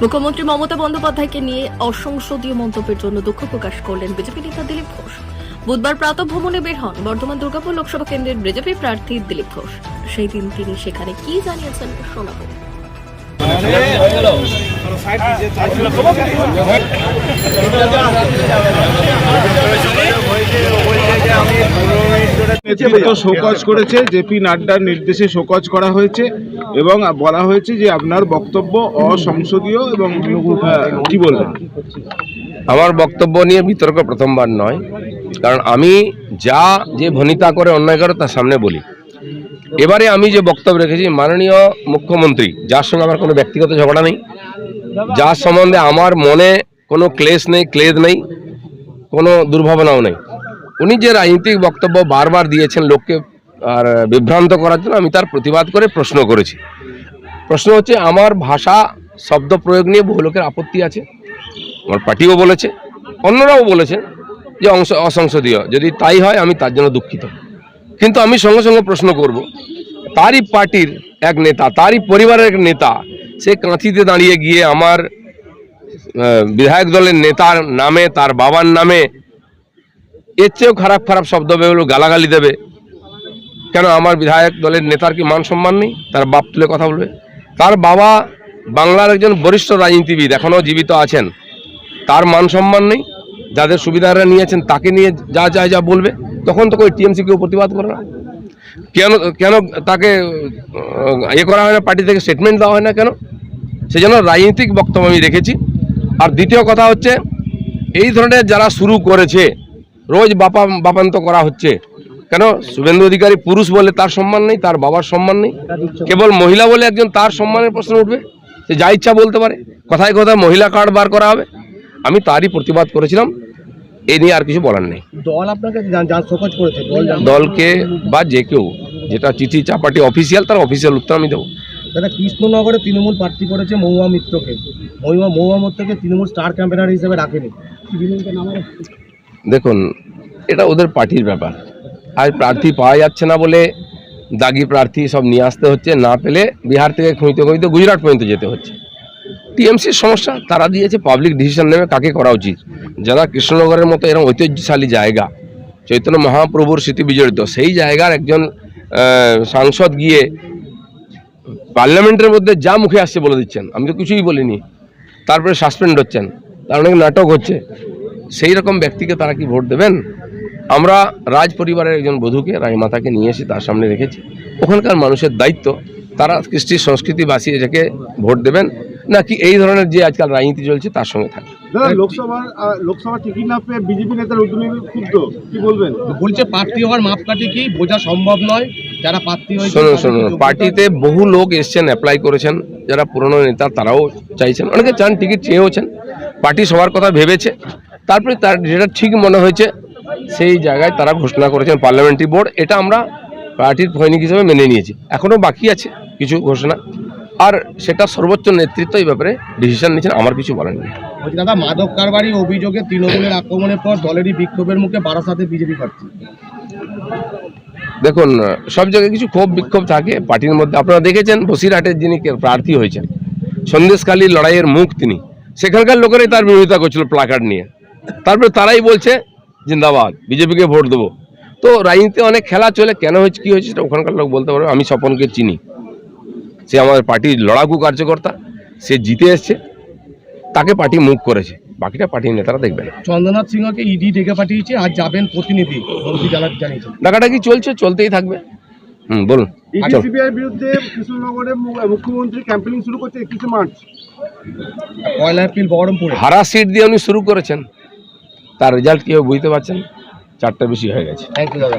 মুখ্যমন্ত্রী মমতা বন্দ্যোপাধ্যায়কে নিয়ে অসংসদীয় মন্তব্যের জন্য দুঃখ প্রকাশ করলেন বিজেপি নেতা দিলীপ ঘোষ। বুধবার প্রাতঃভ্রমণে বের হন বর্ধমান দুর্গাপুর লোকসভা কেন্দ্রের বিজেপি প্রার্থী দিলীপ ঘোষ। সেই দিন তিনি সেখানে কি জানিয়েছেন শোনাবো। নেতৃত্ব শোকজ করেছে, জেপি নাড্ডার নির্দেশে শোকজ করা হয়েছে এবং বলা হয়েছে যে আপনার বক্তব্য অসংসদীয় এবং কি বলবেন? আমার বক্তব্য নিয়ে বিতর্ক প্রথমবার নয়, কারণ আমি যে ভনিতা করে অন্যায় করে তার সামনে বলি। এবারে আমি যে বক্তব্য রেখেছি, মাননীয় মুখ্যমন্ত্রী, যার সঙ্গে আমার কোনো ব্যক্তিগত ঝগড়া নেই, যার সম্বন্ধে আমার মনে কোনো ক্লেশ নেই, ক্লেদ নেই, কোনো দুর্ভাবনাও নেই, উনি যে রাজনৈতিক বক্তব্য বারবার দিয়েছেন লোককে আর বিভ্রান্ত করার জন্য, আমি তার প্রতিবাদ করে প্রশ্ন করেছি। প্রশ্ন হচ্ছে, আমার ভাষা শব্দ প্রয়োগ নিয়ে বহু লোকের আপত্তি আছে, আমার পার্টিও বলেছে, অন্যরাও বলেছেন যে অসংসদীয়। যদি তাই হয় আমি তার জন্য দুঃখিত, কিন্তু আমি সঙ্গে সঙ্গে প্রশ্ন করব, তারই পার্টির এক নেতা, তারই পরিবারের এক নেতা, সে কাঁথিতে দাঁড়িয়ে গিয়ে আমার বিধায়ক দলের নেতার নামে, তার বাবার নামে এর চেয়েও খারাপ খারাপ শব্দ বেরোলো, গালাগালি দেবে। কেন আমার বিধায়ক দলের নেতার কি মান সম্মান নেই? তার বাপ তুলে কথা বলবে? তার বাবা বাংলার একজন বরিষ্ঠ রাজনীতিবিদ, এখনও জীবিত আছেন, তার মান সম্মান নেই? যাদের সুবিধারা নিয়েছেন তাকে নিয়ে যা বলবে, তখন তো ওই টিএমসি কেউ প্রতিবাদ করে না। কেন তাকে করা হয় না, পার্টি থেকে স্টেটমেন্ট দেওয়া হয় না কেন? সেজন্য রাজনৈতিক বক্তব্য আমি রেখেছি। আর দ্বিতীয় কথা হচ্ছে, এই ধরনের যারা শুরু করেছে, রোজ বাপান্ত করা হচ্ছে, কেন শুভেন্দু অধিকারী পুরুষ বলে তার সম্মান নেই, তার বাবার সম্মান নেই, কেবল মহিলা বলে একজন তার সম্মানের প্রশ্ন উঠবে, সে যা ইচ্ছা বলতে পারে, কথায় কথায় মহিলা কার্ড বার করা হবে। আমি তারই প্রতিবাদ করেছিলাম, এ নিয়ে আর কিছু বলার নেই। দল আপনাকে শোকজ করেছে, দলকে বা যে কেউ যেটা চিঠি চাপাটি অফিসিয়াল, তার অফিসিয়াল উত্তর আমি দেবো। দাদা, কৃষ্ণনগরে তৃণমূল প্রার্থী করেছে মহুয়া মিত্রকে, মহুয়া মিত্রকে তৃণমূল স্টার ক্যাম্পেনার হিসেবে রাখেনি। দেখুন, এটা ওদের পার্টির ব্যাপার। আর প্রার্থী পাওয়া যাচ্ছে না বলে দাগি প্রার্থী সব নিয়ে আসতে হচ্ছে, না পেলে বিহার থেকে খুঁজতে গুজরাট পর্যন্ত যেতে হচ্ছে। টিএমসির সমস্যা, তারা দিয়েছে, পাবলিক ডিসিশন নেবে কাকে করা উচিত। যারা কৃষ্ণনগরের মতো এরকম ঐতিহ্যশালী জায়গা, চৈতন্য মহাপ্রভুর স্মৃতি বিজড়িত, সেই জায়গার একজন সাংসদ গিয়ে পার্লামেন্টের মধ্যে যা মুখে আসছে বলে দিচ্ছেন, আমি তো কিছুই বলিনি, তারপরে সাসপেন্ড হচ্ছেন, তার অনেক নাটক হচ্ছে। সেই রকম ব্যক্তিকে তারা কি ভোট দেবেন? আমরা রাজ পরিবারের একজন বধূকে, রাজমাতাকে নিয়ে এসে তার সামনে রেখেছি। ওখানকার মানুষের দায়িত্ব, তারা কৃষ্টি সংস্কৃতি বাঁচিয়ে যাকে ভোট দেবেন, নাকি এই ধরনের যে আজকাল রাজনীতি চলছে তার সঙ্গে থাকে। লোকসভা টিকিট না পেয়ে বিজেপি নেতার উদ্যোগে ক্ষুব্ধ, কি বলবেন? বলছে প্রার্থী হওয়ার মাপকাঠি কি বোঝা সম্ভব নয়, যারা প্রার্থী হয়েছে। শুনুন, পার্টিতে বহু লোক এসছেন, অ্যাপ্লাই করেছেন, যারা পুরনো নেতা তারাও চাইছেন, অনেকে চান, টিকিট চেয়েওছেন। পার্টি সবার কথা ভেবেছে, তারপরে তার যেটা ঠিক মনে হয়েছে সেই জায়গায় তারা ঘোষণা করেছেন পার্লামেন্টারি বোর্ড। এটা আমরা পার্টির সৈনিক হিসেবে মেনে নিয়েছি। এখনও বাকি আছে কিছু ঘোষণা, আর সেটা সর্বোচ্চ নেতৃত্ব এই ব্যাপারে ডিসিশন নিচ্ছেন, আমার কিছু বলার নেই। দাদা, মাদক কারবারি অভিযোগে তৃণমূলের আক্রমণের পর দলেরই বিক্ষোভের মুখে বারাসাতে বিজেপি প্রার্থী। দেখুন, সব জায়গায় কিছু ক্ষোভ বিক্ষোভ থাকে পার্টির মধ্যে। আপনারা দেখেছেন বসিরহাটের যিনি প্রার্থী হয়েছেন, সন্দেশখালীর লড়াইয়ের মুখ তিনি, সেখানকার লোকেরাই তার বিরোধিতা করছিল প্লাকার্ড নিয়ে। তারপরে তারাই বলছে জিন্দাবাদ, বিজেপিকে ভোট দেবো। তো রাজনীতিতে অনেক খেলা চলে, কেন হয়েছে কী হয়েছে সেটা ওখানকার লোক বলতে পারবে। আমি স্বপনকে চিনি, সে আমাদের পার্টির লড়াকু কার্যকর্তা, সে জিতে এসছে, তাকে পার্টি মুভ করেছে, বাকিটা পার্টির নেতারা দেখবেন। চন্দ্রনাথ সিংহকে ইডি ডেকে পাঠিয়েছে, আজ যাবেন প্রতিনিধি, জানিয়েছেন। ডাকাডাকি চলছে, চলতেই থাকবে। বলুন। সিবিআই বিরুদ্ধে কৃষ্ণনগরে মুখ্যমন্ত্রী ক্যাম্পেইন শুরু করছে 31 মার্চ। পয়লা এপ্রিল বহরমপুরে হারা সিট দিয়ে উনি শুরু করেছেন, তার রেজাল্ট কি হবে বুঝতে পারছেন, 4টা বেশি হয়ে গেছে। থ্যাংক ইউ দাদা।